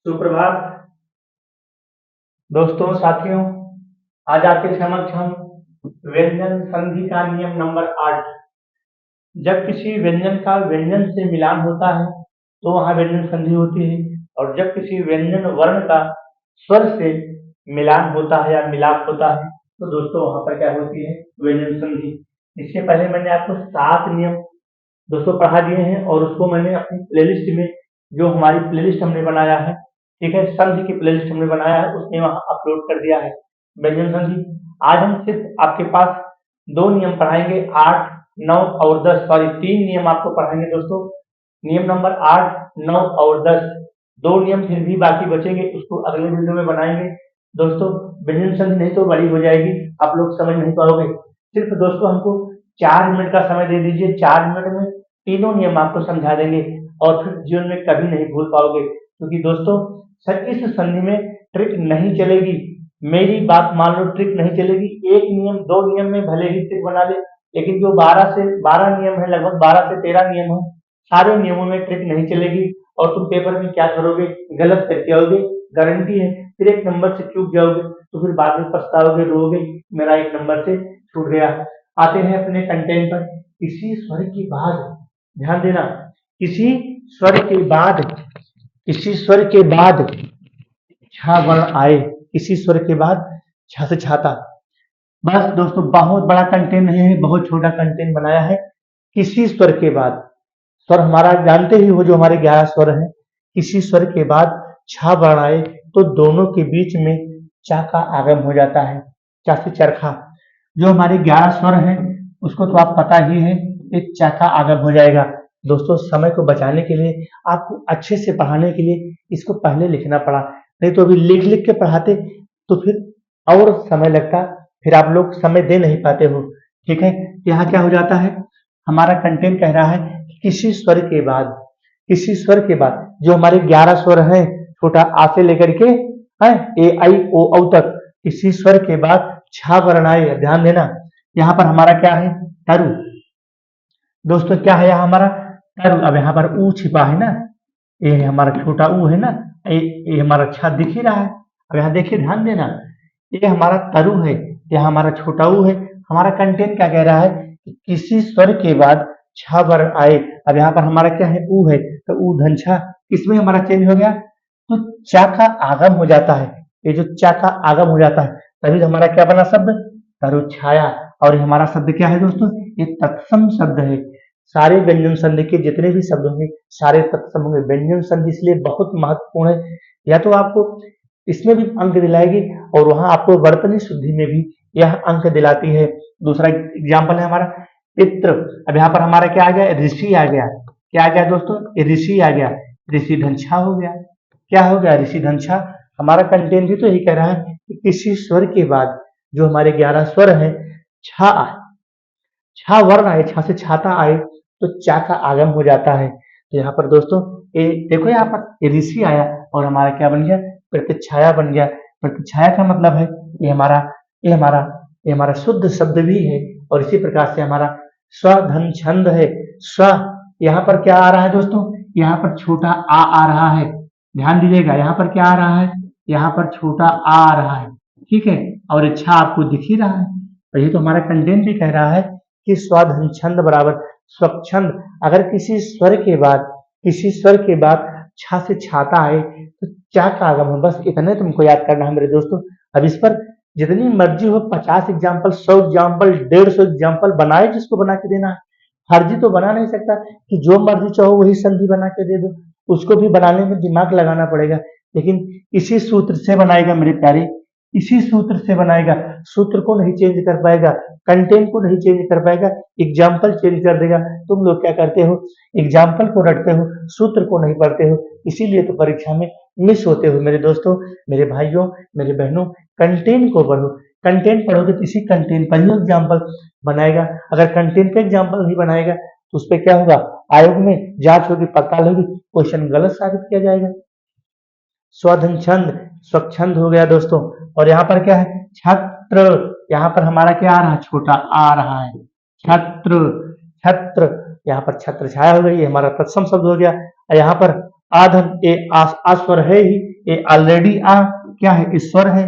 सुप्रभात दोस्तों साथियों। आज आपके समक्ष हम व्यंजन संधि का नियम नंबर 8। जब किसी व्यंजन का व्यंजन से मिलान होता है तो वहां व्यंजन संधि होती है, और जब किसी व्यंजन वर्ण का स्वर से मिलान होता है या मिलाप होता है तो दोस्तों वहां पर क्या होती है, व्यंजन संधि। इससे पहले मैंने आपको 7 नियम दोस्तों पढ़ा दिए हैं, और उसको मैंने अपनी प्लेलिस्ट में, जो हमारी प्लेलिस्ट हमने बनाया है, ठीक है, संधि की प्लेलिस्ट हमने बनाया है, उसमें वहां अपलोड कर दिया है व्यंजन संधि। आज हम सिर्फ आपके पास 2 नियम पढ़ाएंगे, 8, 9 और 10, सॉरी 3 नियम आपको पढ़ाएंगे दोस्तों। नियम नंबर 8, 9 और 10, 2 नियम फिर भी बाकी बचेंगे, उसको अगले वीडियो में बनाएंगे दोस्तों। व्यंजन संधि नहीं तो बड़ी हो जाएगी, आप लोग समझ नहीं पाओगे। सिर्फ दोस्तों हमको 4 मिनट का समय दे दीजिए, 4 मिनट में तीनों नियम आपको समझा देंगे, और फिर जीवन में कभी नहीं भूल पाओगे। क्योंकि दोस्तों सर इस संधि में ट्रिक नहीं चलेगी, मेरी बात मान लो, ट्रिक नहीं चलेगी। एक नियम 2 नियम में भले ही ट्रिक बना ले, लेकिन जो 12 नियम है, लगभग 12 से 13 नियम है, सारे नियमों में ट्रिक नहीं चलेगी। और तुम पेपर में क्या करोगे, गलत करके आओगे, गारंटी है। फिर 1 नंबर से चूक जाओगे तो फिर बाद में पछताओगे, रोगे, मेरा 1 नंबर से छूट गया। आते हैं अपने कंटेंट पर। किसी स्वर के बाद, ध्यान देना, किसी स्वर के बाद, किसी स्वर के बाद छा वर्ण आए, किसी स्वर के बाद छा से छाता। बस दोस्तों बहुत बड़ा कंटेंट नहीं है, बहुत छोटा कंटेंट बनाया है। किसी स्वर के बाद, स्वर हमारा जानते ही हो, जो हमारे 11 स्वर हैं, किसी स्वर के बाद छा वर्ण आए तो दोनों के बीच में चा का आगम हो जाता है, चा से चरखा। जो हमारे 11 स्वर हैं उसको तो आप पता ही है, एक चा का आगम हो जाएगा। दोस्तों समय को बचाने के लिए, आपको अच्छे से पढ़ाने के लिए इसको पहले लिखना पड़ा, नहीं तो अभी लिख लिख के पढ़ाते तो फिर और समय लगता, फिर आप लोग समय दे नहीं पाते हो। ठीक है, यहाँ क्या हो जाता है, हमारा कंटेंट कह रहा है किसी स्वर के बाद, किसी स्वर के बाद, जो हमारे 11 स्वर हैं, छोटा आ से लेकर के है ए आई ओ औ तक, किसी स्वर के बाद छा वर्ण आए। ध्यान देना, यहाँ पर हमारा क्या है, तरु। दोस्तों क्या है यहाँ हमारा, तरु। अब यहाँ पर ऊ छिपा है ना, ये हमारा छोटा ऊ है ना, ये हमारा छा दिख ही रहा है। अब यहाँ देखिए, ध्यान देना, ये हमारा तरु है, यह हमारा छोटा ऊ है। हमारा कंटेंट क्या कह रहा है कि किसी स्वर के बाद छा वर्ण आए। अब यहाँ पर हमारा क्या है, ऊ है, तो ऊ धन छा, इसमें हमारा चेंज हो गया, तो चा का आगम हो जाता है। ये जो चा का आगम हो जाता है, तभी हमारा क्या बना शब्द, तरु छाया। और ये हमारा शब्द क्या है दोस्तों, ये तत्सम शब्द है। सारे व्यंजन संधि के जितने भी शब्द होंगे सारे तत्सम होंगे। व्यंजन संधि इसलिए बहुत महत्वपूर्ण है, या तो आपको इसमें भी अंक दिलाएगी, और वहां आपको वर्तनी शुद्धि में भी यह अंक दिलाती है। दूसरा एग्जाम्पल है हमारा पितृ। अब यहाँ पर हमारा क्या आ गया, ऋषि आ गया। क्या आ गया दोस्तों, ऋषि आ गया, ऋषि धनछा हो गया। क्या हो गया, ऋषि धनछा। हमारा कंटेंट भी तो यही कह रहा है कि किसी स्वर के बाद, जो हमारे 11 स्वर हैं, छा आए, छा वर्ण आए, छा से छाता आए तो चा का आगम हो जाता है। तो यहाँ पर दोस्तों ये देखो, यहाँ पर ये ऋषि आया और हमारा क्या बन गया, प्रतिछाया बन गया। प्रतिछाया का मतलब है ये हमारा, ये हमारा, ये हमारा शुद्ध शब्द भी है। और इसी प्रकार से हमारा स्वधन छंद है। स्व, यहाँ पर क्या आ रहा है दोस्तों, यहाँ पर छोटा आ रहा है। ध्यान दीजिएगा, यहाँ पर क्या आ रहा है, यहाँ पर छोटा आ रहा है, ठीक है, और इच्छा आपको दिख ही रहा है। तो ये तो हमारा कंटेंट भी कह रहा है कि स्वधन छंद बराबर स्वच्छंद। अगर किसी स्वर के बाद, किसी स्वर के बाद छा से छाता आए तो चा का आगम हो। बस इतने तुमको याद करना है मेरे दोस्तों। अब इस पर जितनी मर्जी हो, 50 एग्जाम्पल, 100 एग्जाम्पल, 150 एग्जाम्पल बनाए, जिसको बना के देना है। फर्जी तो बना नहीं सकता कि जो मर्जी चाहो वही संधि बना के दे दो, उसको भी बनाने में दिमाग लगाना पड़ेगा। लेकिन इसी सूत्र से बनाएगा मेरे प्यारे, इसी सूत्र से बनाएगा। सूत्र को नहीं चेंज कर पाएगा, कंटेंट को नहीं चेंज कर पाएगा, एग्जाम्पल चेंज कर देगा। तुम लोग क्या करते हो, एग्जाम्पल को रटते हो, सूत्र को नहीं पढ़ते हो, इसीलिए तो परीक्षा में मिस होते हो मेरे दोस्तों, मेरे भाइयों, मेरे बहनों। कंटेंट को पढ़ो, कंटेंट पढ़ोगे तो इसी कंटेंट पर ही एग्जाम्पल बनाएगा। अगर कंटेंट पे एग्जाम्पल नहीं बनाएगा तो उस पर क्या होगा, आयोग में जांच होगी, पड़ताल होगी, क्वेश्चन गलत साबित किया जाएगा। स्वधन छंद, स्वच्छंद हो गया दोस्तों। और यहाँ पर क्या है, छत्र। यहाँ पर हमारा क्या आ रहा है, छोटा आ रहा है, छत्र, छत्र। यहाँ पर छत्र छाया हो गई, हमारा तत्सम शब्द हो गया। और यहाँ पर आधन, ए आ स्वर है ही, ए ऑलरेडी आ क्या है, इस स्वर है,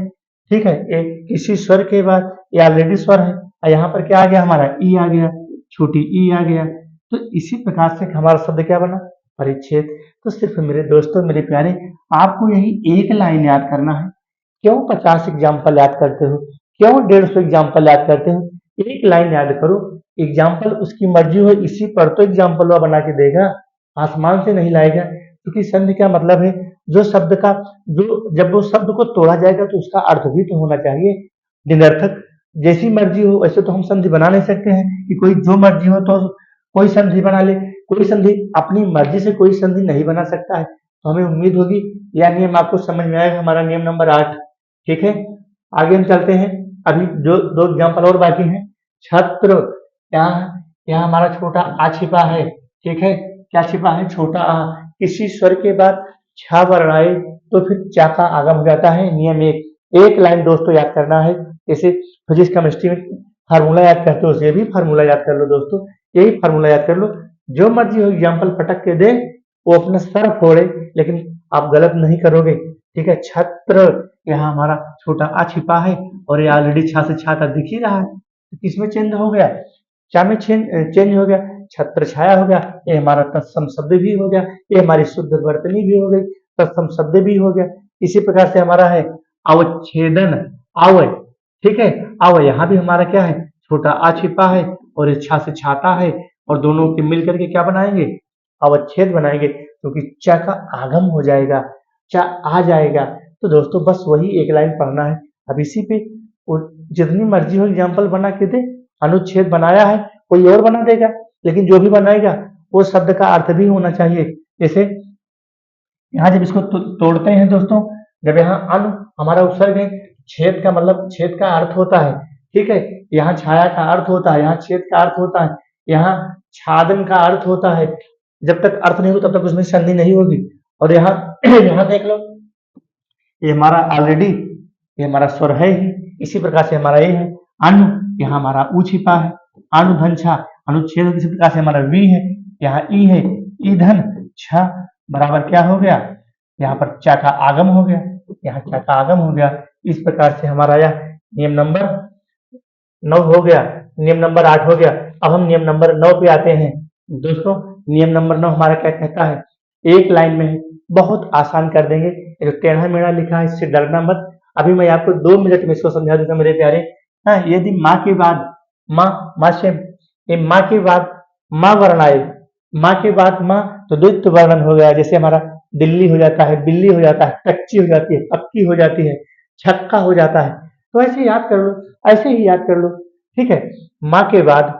ठीक है। ए किसी स्वर के बाद ये ऑलरेडी स्वर है, और यहाँ पर क्या आ गया हमारा, ई आ गया, छोटी ई आ गया। तो इसी प्रकार से हमारा शब्द क्या बना, परिच्छेद। तो सिर्फ मेरे दोस्तों, मेरे प्यारे, आपको यही एक लाइन याद करना है। क्यों 50 एग्जाम्पल याद करते हो, क्यों 150 एग्जाम्पल याद करते हो? एक लाइन याद करो। एग्जाम्पल उसकी मर्जी हो, इसी पर तो एग्जाम्पल वह बना के देगा, आसमान से नहीं लाएगा। क्योंकि संधि का मतलब है जो शब्द का, जो जब वो शब्द को तोड़ा जाएगा तो उसका अर्थ भी तो होना चाहिए। निरर्थक जैसी मर्जी हो वैसे तो हम संधि बना नहीं सकते हैं कि कोई जो मर्जी हो तो कोई संधि बना ले। कोई संधि अपनी मर्जी से कोई संधि नहीं बना सकता है। तो हमें उम्मीद होगी यह नियम आपको समझ में आएगा, हमारा नियम नंबर 8। ठीक है, आगे हम चलते हैं। अभी जो दो एग्जाम्पल और बाकी हैं। छत्र, यहाँ यहाँ हमारा छोटा आ छिपा है, ठीक है। क्या छिपा है, छोटा आ। किसी स्वर के बाद छा वर्ण आए तो फिर चा का आगम हो जाता है। नियम एक लाइन दोस्तों याद करना है। जैसे फिजिक्स केमिस्ट्री में फार्मूला याद करते हो, उसे भी फार्मूला याद कर लो दोस्तों, यही फार्मूला याद कर लो। जो मर्जी हो एग्जाम्पल पटक के दे, वो अपना सर फोड़े, लेकिन आप गलत नहीं करोगे, ठीक है। छत्र, यहाँ हमारा छोटा आ छिपा है और ये ऑलरेडी छा से छा का दिख ही रहा है, तो किसमें चेंज हो गया, चा में चेंज हो गया, छत्र छाया हो गया। ये हमारा तत्सम शब्द भी हो गया, ये हमारी शुद्ध वर्तनी भी हो गई, तत्सम शब्द भी हो गया। इसी प्रकार से हमारा है अवच्छेदन, अव, ठीक है। अव, यहाँ भी हमारा क्या है, छोटा आ छिपा है और ये छा से छाता है, और दोनों के मिल करके क्या बनाएंगे, अवच्छेद बनाएंगे, क्योंकि चा का आगम हो जाएगा, चा आ जाएगा। तो दोस्तों बस वही एक लाइन पढ़ना है। अब इसी पे जितनी मर्जी हो एग्जाम्पल बना के दे, अनुच्छेद बनाया है, कोई और बना देगा, लेकिन जो भी बनाएगा वो शब्द का अर्थ भी होना चाहिए। जैसे यहाँ जब इसको तोड़ते हैं दोस्तों, जब यहाँ अनु हमारा उपसर्ग है, छेद का मतलब छेद का अर्थ होता है, ठीक है। यहाँ छाया का अर्थ होता है, यहाँ छेद का अर्थ होता है, यहाँ छादन का अर्थ होता है। जब तक अर्थ नहीं हो तब तक उसमें संधि नहीं होगी। और यहाँ यहाँ देख लो, ये हमारा ऑलरेडी, ये हमारा स्वर है ही। इसी प्रकार से हमारा ये है अनु, यहाँ हमारा ऊ छिपा है, अनु धन छा, अनुच्छेद। इसी प्रकार से हमारा वी है, यहाँ ई है, ई धन छ बराबर क्या हो गया, यहाँ पर चा का आगम हो गया, यहाँ चा का आगम हो गया। इस प्रकार से हमारा यह नियम नंबर 9 हो गया, नियम नंबर 8 हो गया। अब हम नियम नंबर 9 पे आते हैं दोस्तों। नियम नंबर 9 हमारा क्या कहता है, एक लाइन में है, बहुत आसान कर देंगे। ये जो टेढ़ा मेढ़ा लिखा है इससे डरना मत। अभी मैं आपको 2 मिनट में इसको समझा दूंगा मेरे प्यारे। हाँ, यदि माँ के बाद माँ से ये माँ के बाद माँ वर्ण आए, माँ के बाद माँ तो द्वित्व वर्णन हो गया। जैसे हमारा दिल्ली हो जाता है, बिल्ली हो जाता है, कच्ची हो जाती है, पक्की हो जाती है, छक्का हो जाता है। तो ऐसे याद कर लो, ऐसे ही याद कर लो, ठीक है। माँ के बाद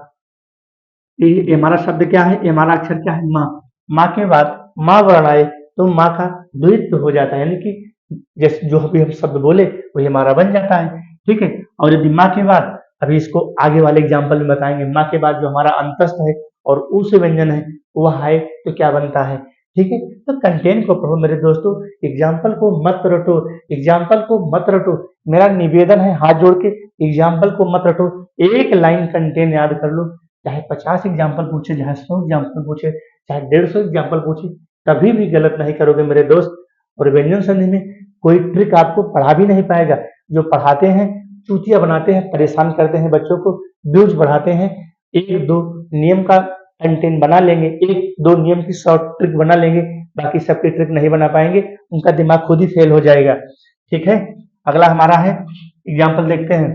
ये हमारा शब्द क्या है, ये हमारा अक्षर क्या है, माँ। माँ के बाद माँ वर्ण आए तो माँ का द्वित्व हो जाता है, यानी कि जैसे जो भी हम शब्द बोले वही हमारा बन जाता है, ठीक है। और यदि माँ के बाद, अभी इसको आगे वाले एग्जाम्पल में बताएंगे, माँ के बाद जो हमारा अंतस्थ है और ऊ से व्यंजन है वह है तो क्या बनता है, ठीक है। तो कंटेंट को पढ़ो मेरे दोस्तों, एग्जाम्पल को मत रटो, एग्जाम्पल को मत रटो। मेरा निवेदन है हाथ जोड़ के, एग्जाम्पल को मत रटो, एक लाइन कंटेंट याद कर लो। चाहे 50 एग्जाम्पल पूछे, चाहे 100 एग्जाम्पल पूछे, चाहे 150 एग्जाम्पल पूछे, कभी भी गलत नहीं करोगे मेरे दोस्त। और व्यंजन संधि में कोई ट्रिक आपको पढ़ा भी नहीं पाएगा। जो पढ़ाते हैं चूतिया बनाते हैं, परेशान करते हैं बच्चों को, व्यूज बढ़ाते हैं। एक दो नियम का कंटेंट बना लेंगे, एक दो नियम की शॉर्ट ट्रिक बना लेंगे, बाकी सबकी ट्रिक नहीं बना पाएंगे, उनका दिमाग खुद ही फेल हो जाएगा, ठीक है। अगला हमारा है एग्जाम्पल देखते हैं।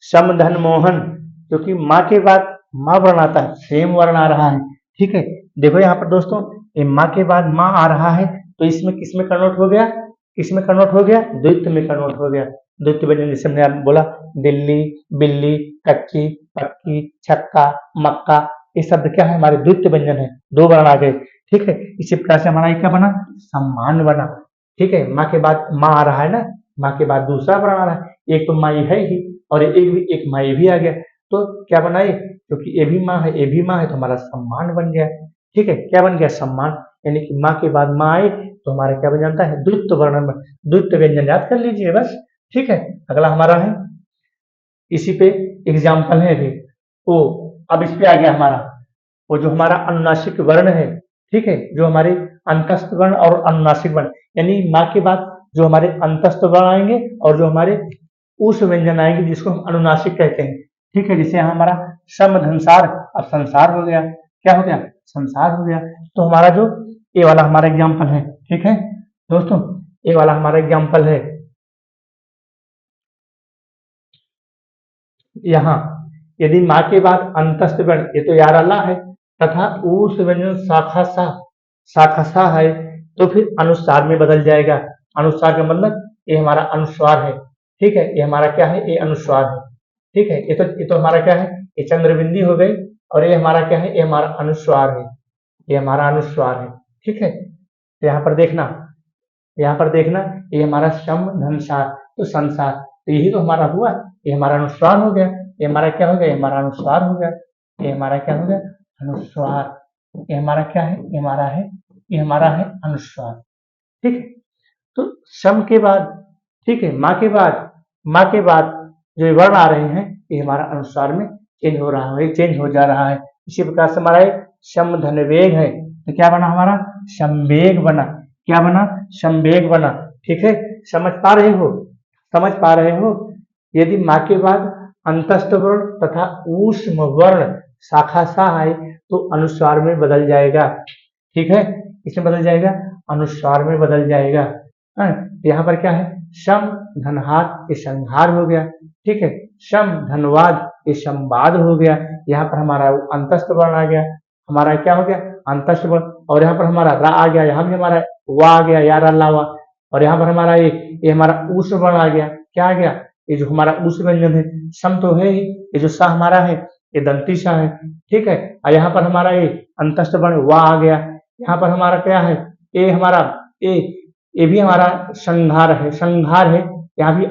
सम धन मोहन, क्योंकि माँ के बाद माँ वर्ण आता है, सेम वर्ण आ रहा है, ठीक है। देखो यहाँ पर दोस्तों, ये माँ के बाद माँ आ रहा है तो इसमें किसमें कन्वर्ट हो गया, किसमें कन्वर्ट हो गया, द्वित्व में कन्वर्ट हो गया। द्वित्व व्यंजन जैसे हमने बोला, दिल्ली, बिल्ली, कच्ची, पक्की, छक्का, मक्का, ये शब्द क्या है, हमारे द्वित्व व्यंजन है, दो वर्ण आ गए, ठीक है। इसी प्रकार से हमारा ये क्या बना, सम्मान बना, ठीक है। माँ के बाद माँ आ रहा है ना, माँ के बाद दूसरा वर्ण आ रहा है, एक तो माँ है ही और एक माँ भी आ गया, तो क्या बना ये, क्योंकि ये भी माँ है, ये भी माँ है, तो हमारा सम्मान बन गया, ठीक है। क्या बन गया, सम्मान। यानी कि माँ के बाद माँ आए तो हमारा क्या बन जाता है, द्वित्व वर्ण, द्वित्व व्यंजन याद कर लीजिए बस, ठीक है। अगला हमारा है, इसी पे एग्जाम्पल है अभी, वो अब इस पे आ गया हमारा, वो जो हमारा अनुनासिक वर्ण है, ठीक है, जो हमारे अंतस्थ वर्ण और अनुनासिक वर्ण, यानी माँ के बाद जो हमारे अंतस्थ वर्ण आएंगे और जो हमारे उस व्यंजन आएंगे जिसको हम अनुनासिक कहते हैं। ठीक है, जैसे यहाँ हमारा सम धनसार, अब संसार हो गया, क्या हो गया, संसार हो गया। तो हमारा जो ये वाला हमारा एग्जाम्पल है, ठीक है दोस्तों, ये वाला हमारा एग्जाम्पल है यहाँ, यदि माँ के बाद अंतस्थ वर्ण, ये तो यार अल्लाह है, तथा उस व्यंजन शाखा सा, शाखा सा है, तो फिर अनुस्वार में बदल जाएगा। अनुस्वार का मतलब ये हमारा अनुस्वार है। ठीक है, ये हमारा क्या है, ये अनुस्वार है। ठीक है, ये तो हमारा क्या है, ये चंद्रबिंदी हो गई, और ये हमारा क्या है, ये हमारा अनुस्वार है, ये हमारा अनुस्वार है। ठीक है, तो यहाँ पर देखना, यहाँ पर देखना, ये हमारा सम धनसार, तो संसार, तो यही तो हमारा हुआ, ये हमारा अनुस्वार हो गया, ये हमारा क्या हो गया, ये हमारा अनुस्वार हो गया, ये हमारा क्या हो गया, अनुस्वार, ये हमारा क्या है, ये हमारा है, ये हमारा है अनुस्वार। ठीक है, तो सम के बाद, ठीक है, माँ के बाद, माँ के बाद जो ये वर्ण आ रहे हैं, ये हमारा अनुस्वार में चेंज हो रहा है, चेंज हो जा रहा है। इसी प्रकार से हमारा एक सम धन वेग है, तो क्या बना हमारा, संवेग बना, क्या बना, संवेग बना। ठीक है, समझ पा रहे हो, समझ पा रहे हो, यदि माँ के बाद अंतस्थ वर्ण तथा ऊष्म वर्ण शाखा सा है, तो अनुस्वार में बदल जाएगा। ठीक है, इसमें बदल जाएगा, अनुस्वार में बदल जाएगा। यहाँ पर क्या है, सम धनहार, ये संहार हो गया। ठीक है, सम धनवाद, ये संवाद हो गया। यहाँ पर हमारा अंतस्थ वर्ण आ गया, हमारा क्या हो गया, अंतस्थ वर्ण, और यहाँ पर हमारा रा आ गया, यहाँ भी हमारा वा आ गया, यार अल्लाह, और यहाँ पर हमारा ये हमारा ऊस वर्ण आ गया, क्या आ गया, ये जो हमारा ऊस व्यंजन है, सम तो है ही, ये जो सा हमारा है, ये दंती सा है। ठीक है, और यहाँ पर हमारा ये अंतस्थ वर्ण वा आ गया, यहाँ पर हमारा क्या है, ये हमारा ये भी हमारा संघार है, संघार है, यहाँ भी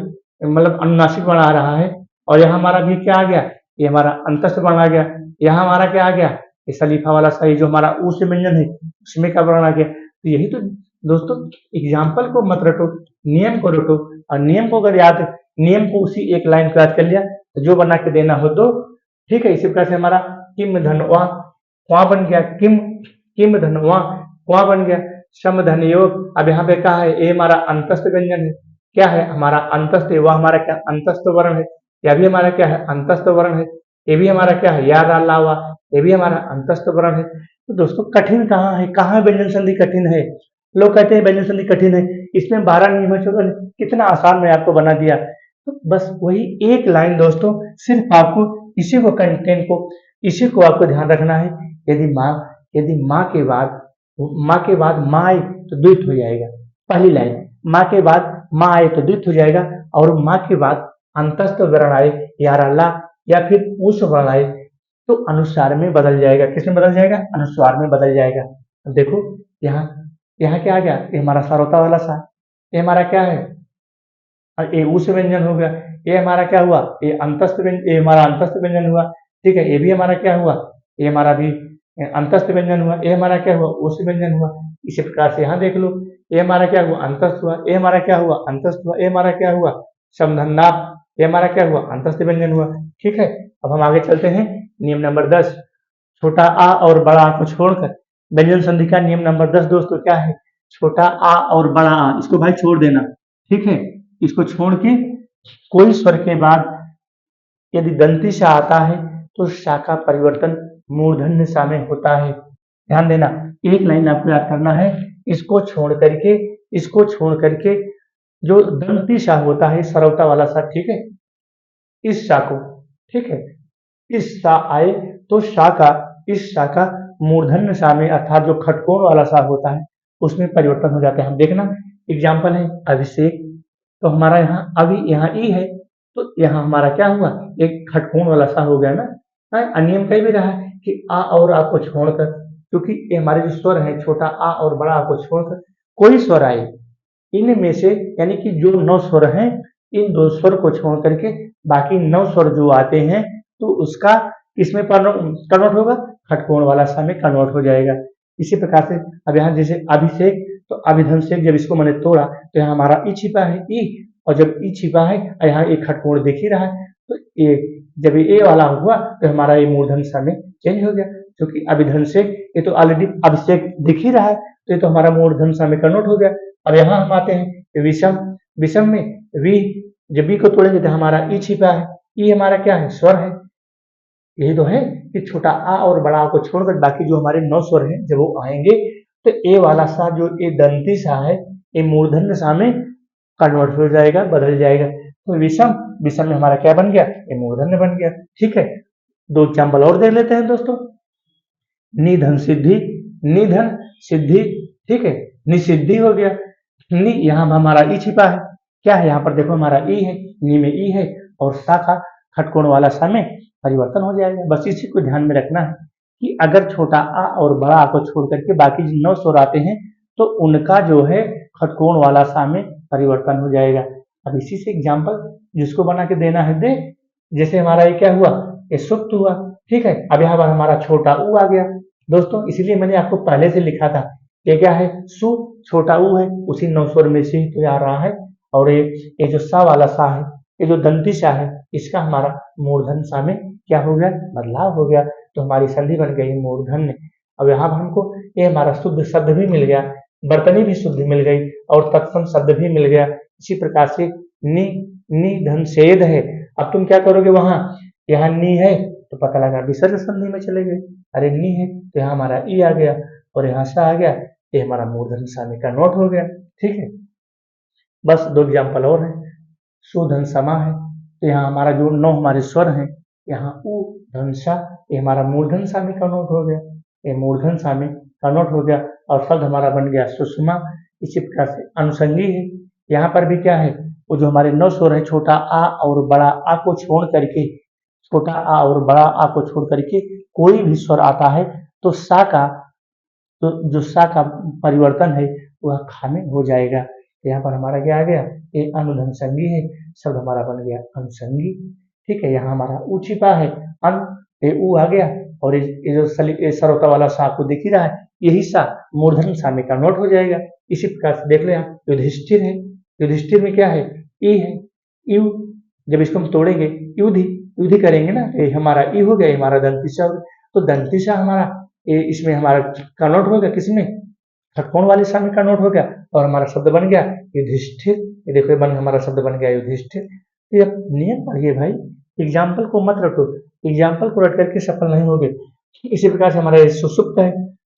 मतलब अनुनासिक वर्ण आ रहा है, और यहाँ हमारा भी क्या आ गया, ये हमारा अंतस्थ वर्ण आ गया, यहाँ हमारा क्या आ गया, ये सलीफा वाला सही जो हमारा ऊस व्यंजन है, उसमें का वर्ण आ गया। तो यही तो दोस्तों, एग्जाम्पल को मत रटो, नियम को रटो, और नियम को अगर याद, नियम को उसी एक लाइन को याद कर लिया, तो जो बना के देना हो तो। ठीक है, इसी प्रकार से हमारा किम धनवा, वहां बन गया किम, किम धनवा, वहां बन गया सम धन योग। अब यहाँ पे क्या है, ये हमारा अंतस्थ व्यंजन है, क्या है हमारा अंतस्थ, वह हमारा क्या अंतस्थ वर्ण है, यह भी हमारा क्या है, अंतस्थ वर्ण है, ये भी हमारा क्या है, याद अल्लाह, ये भी हमारा अंतस्थ वर्ण है। तो दोस्तों कठिन कहाँ है, कहाँ व्यंजन संधि कठिन है, लोग कहते हैं व्यंजन संधि कठिन है, इसमें 12 नियम है, चलो कितना आसान मैं आपको बना दिया। तो बस वही एक लाइन दोस्तों, सिर्फ आपको इसी को, कंटेंट को, इसी को आपको ध्यान रखना है। यदि माँ के बाद, माँ के बाद माँ आए तो द्वित हो जाएगा, पहली लाइन, माँ के बाद माँ आए तो द्वित हो जाएगा, और माँ के बाद अंतस्थ वर्ण आए, यार अल्लाह, या फिर उस वर्ण आए, तो अनुस्वार में बदल जाएगा। किसमें बदल जाएगा, अनुस्वार में बदल जाएगा। अब देखो यहाँ, यहाँ क्या आ गया, ये हमारा सारोता वाला सा, ये हमारा क्या है, और ये उस व्यंजन हो गया, ये हमारा क्या हुआ, ये अंतस्थ व्यंजन, ये हमारा अंतस्थ व्यंजन हुआ। ठीक है, ये भी हमारा क्या हुआ, ये हमारा भी अंतस्थ व्यंजन हुआ, ये हमारा क्या हुआ, उस व्यंजन हुआ। इसी प्रकार से यहाँ देख लो, ये हमारा क्या हुआ, अंतस्थ हुआ, ये हमारा क्या हुआ, अंतस्थ हुआ, ये हमारा क्या हुआ, समधन्नाप, ये हमारा क्या हुआ, अंतस्थ व्यंजन हुआ। ठीक है, अब हम आगे चलते हैं, नियम नंबर 10, छोटा आ और बड़ा आ को छोड़कर व्यंजन संधि का नियम नंबर 10 दोस्तों क्या है, छोटा आ और बड़ा आ, इसको भाई छोड़ देना। ठीक है, इसको छोड़ के कोई स्वर के बाद यदि दंती सा आता है, तो शा का परिवर्तन मूर्धन्य सा में होता है। ध्यान देना, एक लाइन आपको याद करना है, इसको छोड़ करके, इसको छोड़ करके जो दंती सा होता है, सरवता वाला सा, ठीक है, इस शा को, ठीक है, इस सा आए तो शा का, इस शा का मूर्धन्य सा में, अर्थात जो खटकोण वाला सा होता है, उसमें परिवर्तन हो जाता है। हम देखना, एग्जाम्पल है अभिषेक, तो हमारा यहाँ अभी यहाँ ई है, तो यहाँ हमारा क्या हुआ, एक खटकोण वाला सा हो गया ना। नियम कह भी रहा है कि आ और आ को छोड़कर, क्योंकि ये हमारे जो स्वर है, छोटा आ और बड़ा आ को छोड़कर कोई स्वर आए, इनमें से, यानी कि जो 9 स्वर हैं, इन 2 स्वर को छोड़ करके बाकी 9 स्वर जो आते हैं, तो उसका किसमें कन्वर्ट होगा, खटकोण वाला सा में कन्वर्ट हो जाएगा। इसी प्रकार से अब यहाँ जैसे अभिषेक, तो अभिधन से जब इसको मैंने तोड़ा, तो यहाँ हमारा ई छिपा है, ई, और जब ई छिपा है, यहाँ एक खटकोण दिख ही रहा है, तो ये जब ये वाला हुआ, तो हमारा ये मूर्धन सा में चेंज हो गया। क्योंकि अभिधन से ये तो ऑलरेडी अभिषेक दिख ही रहा है, तो ये तो हमारा मूर्धन सा में कन्वर्ट हो गया। अब यहाँ हम आते हैं विषम। विषम में वी, जब वी को तोड़ेंगे तो हमारा ई छिपा है। ई हमारा क्या है? स्वर है। यही तो है कि छोटा आ और बड़ा आ को छोड़कर बाकी जो हमारे 9 स्वर हैं जब वो आएंगे तो ए वाला सा जो ए दंती सा है ये मूर्धन्य सा में कन्वर्ट हो जाएगा, बदल जाएगा। तो विषम, विषम में हमारा क्या बन गया? ये मूर्धन्य बन गया। ठीक है, 2 एग्जाम्पल और देख लेते हैं दोस्तों। निधन सिद्धि, निधन सिद्धि, ठीक है, निसिद्धि हो गया। नी यहाँ हमारा ई छिपा है, क्या है यहाँ पर देखो हमारा ई है, नी में ई है और सा का खटकोण वाला सा में परिवर्तन हो जाएगा। बस इसी को ध्यान में रखना है कि अगर छोटा आ और बड़ा आ को छोड़ करके बाकी 9 स्वर आते हैं तो उनका जो है खटकोण वाला सा में परिवर्तन हो जाएगा। अब इसी से एग्जाम्पल जिसको बना के देना है दे। जैसे हमारा ये क्या हुआ? ये सुप्त हुआ। ठीक है, अब यहाँ पर हमारा छोटा ऊ आ गया दोस्तों, इसीलिए मैंने आपको पहले से लिखा था ये क्या है? सु, छोटा ऊ है, उसी 9 स्वर में से ही तो आ रहा है। और ये जो सा वाला सा है, ये जो दंती सा है, इसका हमारा मूर्धन सा में क्या हो गया? बदलाव हो गया। तो हमारी संधि बन गई मूर्धन्य। अब यहाँ पर हमको ये हमारा शुद्ध शब्द भी मिल गया, बर्तनी भी शुद्ध मिल गई और तत्सम शब्द भी मिल गया। इसी प्रकार से नि, निधन सेद है। अब तुम क्या करोगे? वहां यहाँ नी है तो पता लगा विसर्ग संधि में चले गए। अरे नी है तो यहाँ हमारा ई आ गया और यहाँ सा आ गया, ये हमारा मूर्धन सा में कन्वर्ट हो गया। ठीक है, बस 2 एग्जाम्पल और है। सुधन समा है तो यहाँ हमारा जो 9 हमारे स्वर हैं, यहाँ उ धन सा, ये हमारा मूर्धन सा में कन्वर्ट हो गया, ये मूर्धन सा में कन्वर्ट हो गया और शब्द हमारा बन गया सुषमा। इसी प्रकार से अनुसंगी है, यहाँ पर भी क्या है? वो जो हमारे 9 स्वर है, छोटा आ और बड़ा आ को छोड़ करके, छोटा आ और बड़ा आ को छोड़ करके कोई भी स्वर आता है तो सा का, तो जो सा का परिवर्तन है वह खा में हो जाएगा। यहाँ पर हमारा क्या आ गया? ये अनुधनसंगी है, शब्द हमारा बन गया अनुसंगी। ठीक है, यहाँ हमारा ऊ छिपा है, अन, ये ऊ आ गया और ये जो सरोता वाला सा आपको दिख ही रहा है, यही सा मूर्धन सा में कन्वर्ट हो जाएगा। इसी प्रकार से देख लो यहाँ युधिष्ठिर है, युधिष्ठिर में क्या है? ई है, यू, जब इसको हम तोड़ेंगे युधि, युधि करेंगे ना, ये हमारा ई हो गया, हमारा दंतिसा हो गया। तो दंतिसा हमारा ये इसमें हमारा कन्वर्ट हो गया, किसमें? खटकोण वाले सा में कन्वर्ट हो गया और हमारा शब्द बन गया युधिष्ठिर। ये देखो बन हमारा शब्द बन गया युधिष्ठिर। ये नियम पढ़िए भाई, एग्जाम्पल को मत रटो, एग्जाम्पल को रट करके सफल नहीं होगे। इसी प्रकार से हमारा सुसुप्त है,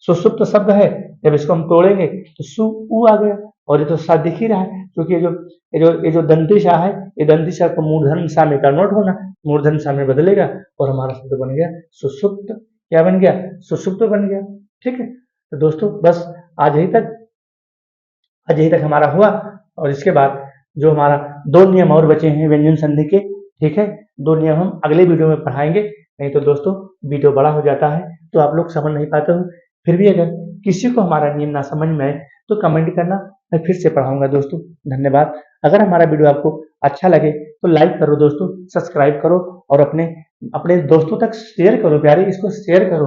सुसुप्त शब्द है, जब इसको हम तोड़ेंगे तो सु ऊ आ गया और ये तो सा दिख ही रहा है, क्योंकि ये जो दंती सा है, ये दंती सा को मूर्धन सा में कन्वर्ट होना, मूर्धन सा में बदलेगा और हमारा शब्द बन गया सुसुप्त। क्या बन गया? सुसुप्त बन गया। ठीक है, तो दोस्तों बस आज यही तक हमारा हुआ और इसके बाद जो हमारा 2 नियम और बचे हैं व्यंजन संधि के। ठीक है, 2 नियम हम अगले वीडियो में पढ़ाएंगे, नहीं तो दोस्तों वीडियो बड़ा हो जाता है तो आप लोग समझ नहीं पाते हो। फिर भी अगर किसी को हमारा नियम ना समझ में आए तो कमेंट करना, मैं फिर से पढ़ाऊंगा दोस्तों। धन्यवाद। अगर हमारा वीडियो आपको अच्छा लगे तो लाइक करो दोस्तों, सब्सक्राइब करो और अपने दोस्तों तक शेयर करो, प्यारे इसको शेयर करो।